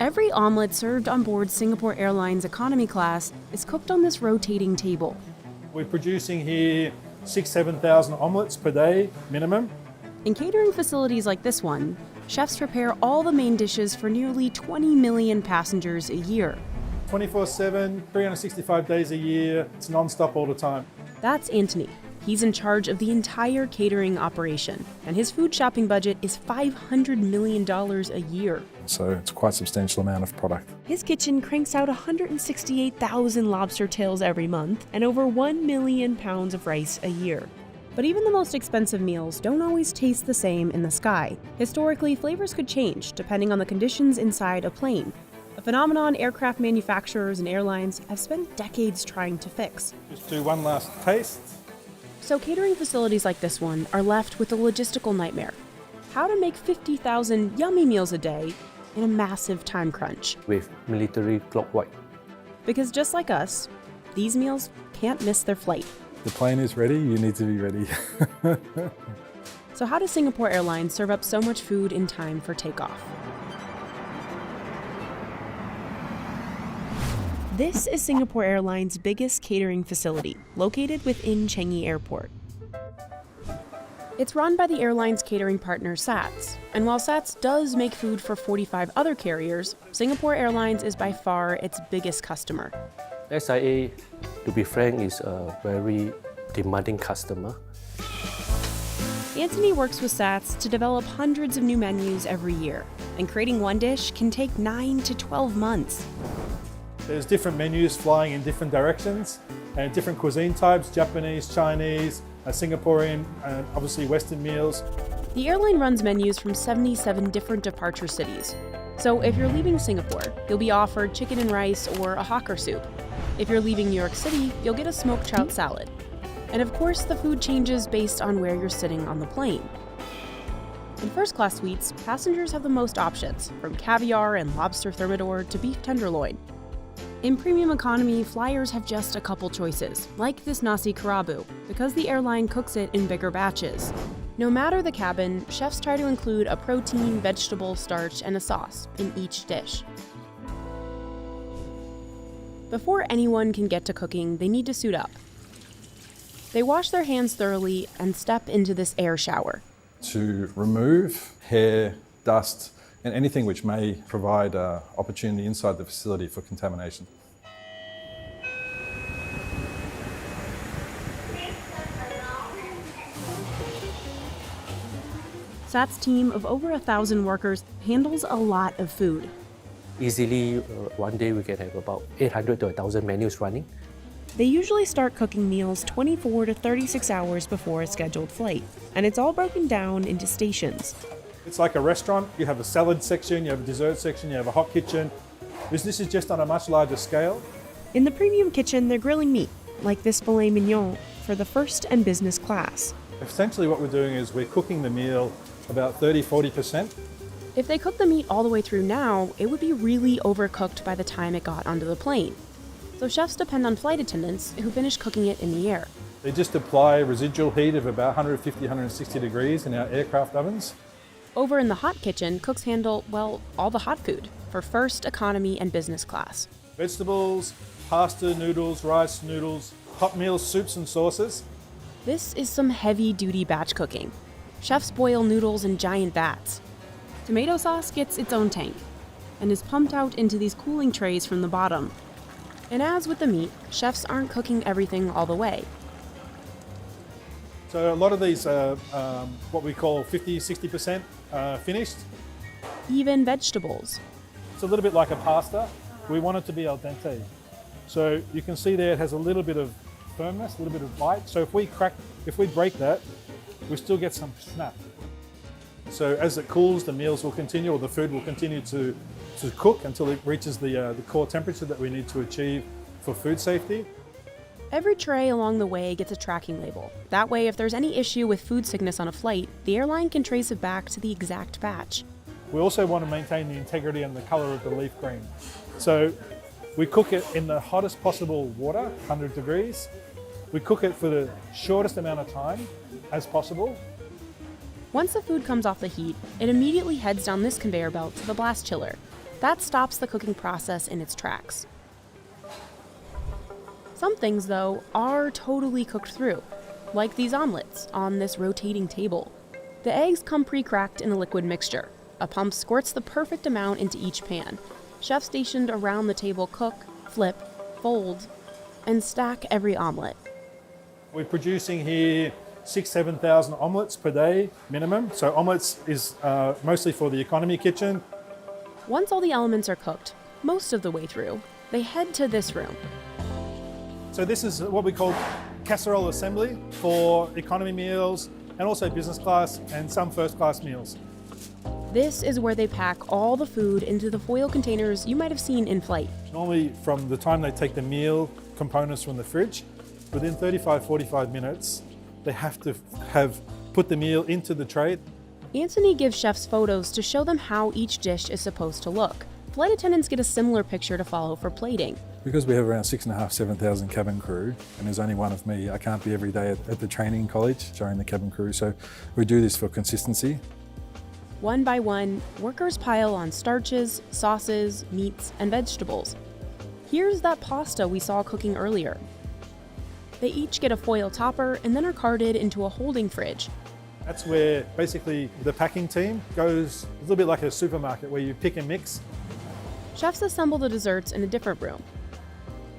Every omelet served on board Singapore Airlines economy class is cooked on this rotating table. We're producing here 7,000 omelettes per day minimum. In catering facilities like this one, chefs prepare all the main dishes for nearly 20 million passengers a year. 24/7, 365 days a year, it's non-stop all the time. That's Anthony. He's in charge of the entire catering operation, and his food shopping budget is $500 million a year. So it's quite a substantial amount of product. His kitchen cranks out 168,000 lobster tails every month and over 1 million pounds of rice a year. But even the most expensive meals don't always taste the same in the sky. Historically, flavors could change depending on the conditions inside a plane, a phenomenon aircraft manufacturers and airlines have spent decades trying to fix. Just do one last taste. So catering facilities like this one are left with a logistical nightmare. How to make 50,000 yummy meals a day in a massive time crunch. With military clockwork. Because just like us, these meals can't miss their flight. The plane is ready, you need to be ready. So how does Singapore Airlines serve up so much food in time for takeoff? This is Singapore Airlines' biggest catering facility, located within Changi Airport. It's run by the airline's catering partner SATS, and while SATS does make food for 45 other carriers, Singapore Airlines is by far its biggest customer. SIA, to be frank, is a very demanding customer. Anthony works with SATS to develop hundreds of new menus every year, and creating one dish can take 9 to 12 months. There's different menus flying in different directions and different cuisine types, Japanese, Chinese, Singaporean, and obviously Western meals. The airline runs menus from 77 different departure cities. So if you're leaving Singapore, you'll be offered chicken and rice or a hawker soup. If you're leaving New York City, you'll get a smoked trout salad. And of course, the food changes based on where you're sitting on the plane. In first-class suites, passengers have the most options, from caviar and lobster thermidor to beef tenderloin. In premium economy, flyers have just a couple choices, like this nasi kerabu, because the airline cooks it in bigger batches. No matter the cabin, chefs try to include a protein, vegetable, starch, and a sauce in each dish. Before anyone can get to cooking, they need to suit up. They wash their hands thoroughly and step into this air shower. To remove hair, dust, and anything which may provide opportunity inside the facility for contamination. SAT's team of over 1,000 workers handles a lot of food. Easily, one day we can have about 800 to 1,000 menus running. They usually start cooking meals 24 to 36 hours before a scheduled flight, and it's all broken down into stations. It's like a restaurant. You have a salad section, you have a dessert section, you have a hot kitchen. This is just on a much larger scale. In the premium kitchen, they're grilling meat, like this filet mignon, for the first and business class. Essentially what we're doing is we're cooking the meal about 30-40%. If they cook the meat all the way through now, it would be really overcooked by the time it got onto the plane. So chefs depend on flight attendants who finish cooking it in the air. They just apply residual heat of about 150-160 degrees in our aircraft ovens. Over in the hot kitchen, cooks handle, well, all the hot food for first, economy, and business class. Vegetables, pasta, noodles, rice, noodles, hot meals, soups and sauces. This is some heavy-duty batch cooking. Chefs boil noodles in giant vats. Tomato sauce gets its own tank and is pumped out into these cooling trays from the bottom. And as with the meat, chefs aren't cooking everything all the way. So a lot of these are what we call 50-60% finished. Even vegetables. It's a little bit like a pasta. We want it to be al dente. So you can see there it has a little bit of firmness, a little bit of bite. So if we break that, we still get some snap. So as it cools, the meals will continue, or the food will continue to cook until it reaches the core temperature that we need to achieve for food safety. Every tray along the way gets a tracking label. That way, if there's any issue with food sickness on a flight, the airline can trace it back to the exact batch. We also want to maintain the integrity and the color of the leaf green. So we cook it in the hottest possible water, 100 degrees. We cook it for the shortest amount of time as possible. Once the food comes off the heat, it immediately heads down this conveyor belt to the blast chiller. That stops the cooking process in its tracks. Some things, though, are totally cooked through, like these omelets on this rotating table. The eggs come pre-cracked in a liquid mixture. A pump squirts the perfect amount into each pan. Chefs stationed around the table cook, flip, fold, and stack every omelet. We're producing here 6,000-7,000 omelets per day minimum. So omelets is mostly for the economy kitchen. Once all the elements are cooked, most of the way through, they head to this room. So this is what we call casserole assembly for economy meals and also business class and some first class meals. This is where they pack all the food into the foil containers you might have seen in flight. Normally from the time they take the meal components from the fridge, within 35-45 minutes, they have to have put the meal into the tray. Anthony gives chefs photos to show them how each dish is supposed to look. Flight attendants get a similar picture to follow for plating. Because we have around 6,500-7,000 cabin crew, and there's only one of me, I can't be every day at the training college showing the cabin crew, so we do this for consistency. One by one, workers pile on starches, sauces, meats, and vegetables. Here's that pasta we saw cooking earlier. They each get a foil topper and then are carted into a holding fridge. That's where basically the packing team goes a little bit like a supermarket where you pick and mix. Chefs assemble the desserts in a different room.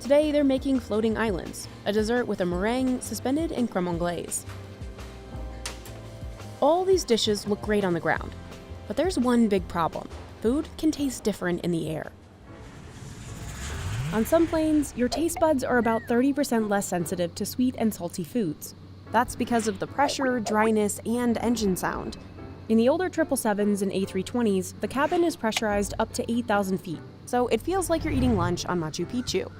Today they're making floating islands, a dessert with a meringue suspended in creme anglaise. All these dishes look great on the ground, but there's one big problem. Food can taste different in the air. On some planes, your taste buds are about 30% less sensitive to sweet and salty foods. That's because of the pressure, dryness, and engine sound. In the older 777s and A320s, the cabin is pressurized up to 8,000 feet, so it feels like you're eating lunch on Machu Picchu.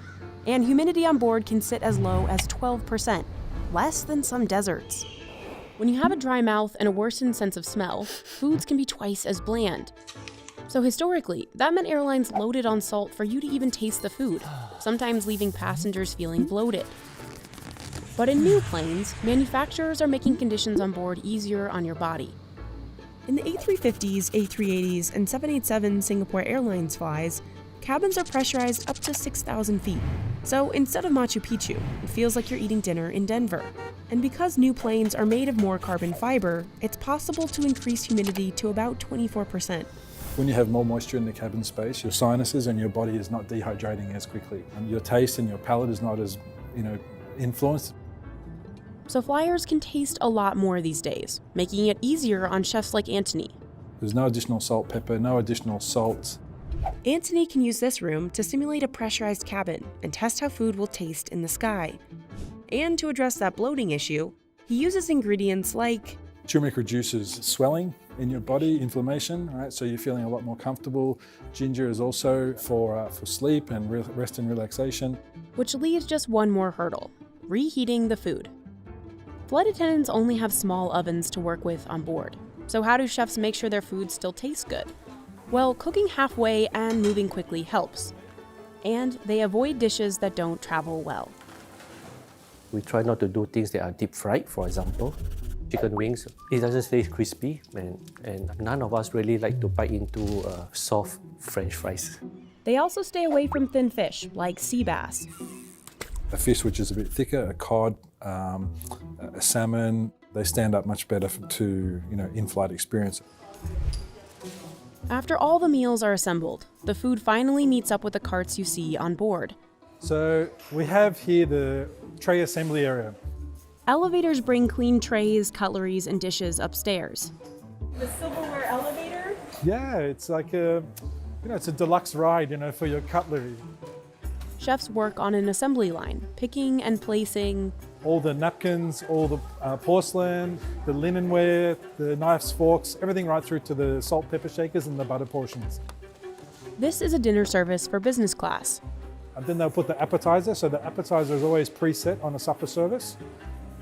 And humidity on board can sit as low as 12%, less than some deserts. When you have a dry mouth and a worsened sense of smell, foods can be twice as bland. So historically, that meant airlines loaded on salt for you to even taste the food, sometimes leaving passengers feeling bloated. But in new planes, manufacturers are making conditions on board easier on your body. In the A350s, A380s, and 787 Singapore Airlines flies, cabins are pressurized up to 6,000 feet. So instead of Machu Picchu, it feels like you're eating dinner in Denver. And because new planes are made of more carbon fiber, it's possible to increase humidity to about 24%. When you have more moisture in the cabin space, your sinuses and your body is not dehydrating as quickly. And your taste and your palate is not as, influenced. So flyers can taste a lot more these days, making it easier on chefs like Anthony. There's no additional salt, pepper, no additional salt. Anthony can use this room to simulate a pressurized cabin and test how food will taste in the sky. And to address that bloating issue, he uses ingredients like Turmeric reduces swelling in your body, inflammation, right? So you're feeling a lot more comfortable. Ginger is also for sleep and rest and relaxation. Which leaves just one more hurdle, reheating the food. Flight attendants only have small ovens to work with on board. So how do chefs make sure their food still tastes good? Well, cooking halfway and moving quickly helps. And they avoid dishes that don't travel well. We try not to do things that are deep fried, for example. Chicken wings, it doesn't stay crispy, and none of us really like to bite into soft French fries. They also stay away from thin fish, like sea bass. A fish which is a bit thicker, a cod, a salmon, they stand up much better to in-flight experience. After all the meals are assembled, the food finally meets up with the carts you see on board. So we have here the tray assembly area. Elevators bring clean trays, cutleries, and dishes upstairs. The silverware elevator? Yeah, it's like it's a deluxe ride, for your cutlery. Chefs work on an assembly line, picking and placing All the napkins, all the porcelain, the linenware, the knives, forks, everything right through to the salt, pepper shakers and the butter portions. This is a dinner service for business class. And then they'll put the appetizer. So the appetizer is always preset on a supper service.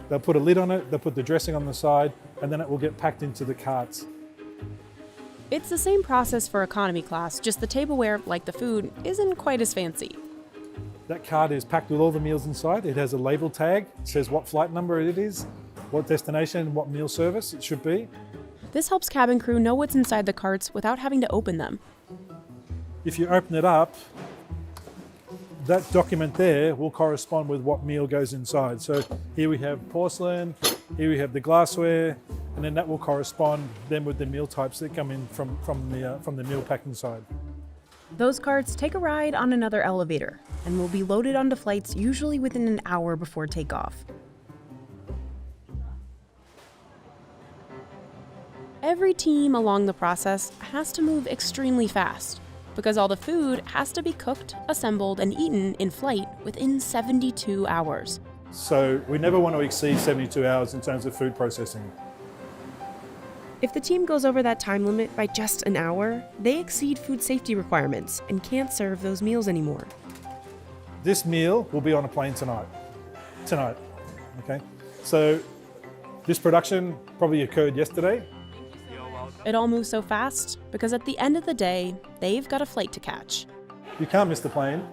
They'll put a lid on it, they'll put the dressing on the side, and then it will get packed into the carts. It's the same process for economy class, just the tableware, like the food, isn't quite as fancy. That cart is packed with all the meals inside. It has a label tag. It says what flight number it is, what destination, what meal service it should be. This helps cabin crew know what's inside the carts without having to open them. if you open it up, that document there will correspond with what meal goes inside. So here we have porcelain, here we have the glassware, and then that will correspond then with the meal types that come in from the meal packing side. Those carts take a ride on another elevator and will be loaded onto flights usually within an hour before takeoff. Every team along the process has to move extremely fast because all the food has to be cooked, assembled, and eaten in flight within 72 hours. So we never want to exceed 72 hours in terms of food processing. If the team goes over that time limit by just an hour, they exceed food safety requirements and can't serve those meals anymore. This meal will be on a plane tonight. Okay? So this production probably occurred yesterday. It all moves so fast because at the end of the day, they've got a flight to catch. You can't miss the plane.